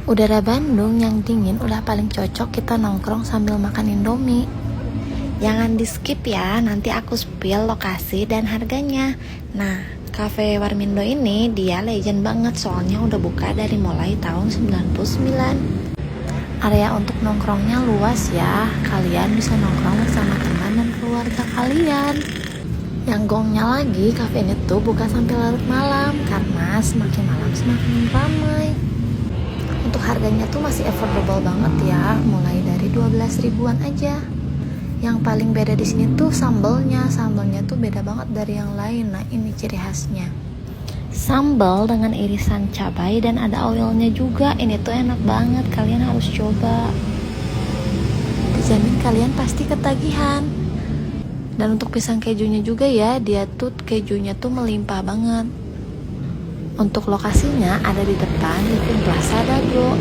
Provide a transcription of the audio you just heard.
Udara Bandung yang dingin udah paling cocok kita nongkrong sambil makan Indomie. Jangan di skip ya, nanti aku spill lokasi dan harganya. Nah, kafe Warmindo ini dia legend banget soalnya udah buka dari mulai tahun 99. Area untuk nongkrongnya luas ya, kalian bisa nongkrong bersama teman dan keluarga kalian. Yang gongnya lagi, kafe ini tuh buka sampai larut malam karena semakin malam semakin ramai. Untuk harganya tuh masih affordable banget ya, mulai dari 12 ribuan aja. Yang paling beda di sini tuh sambelnya tuh beda banget dari yang lain. Nah, ini ciri khasnya. Sambal dengan irisan cabai dan ada oilnya juga. Ini tuh enak banget, kalian harus coba. Dijamin kalian pasti ketagihan. Dan untuk pisang kejunya juga ya, dia tuh kejunya tuh melimpah banget. Untuk lokasinya ada di depan Living Plaza Dago.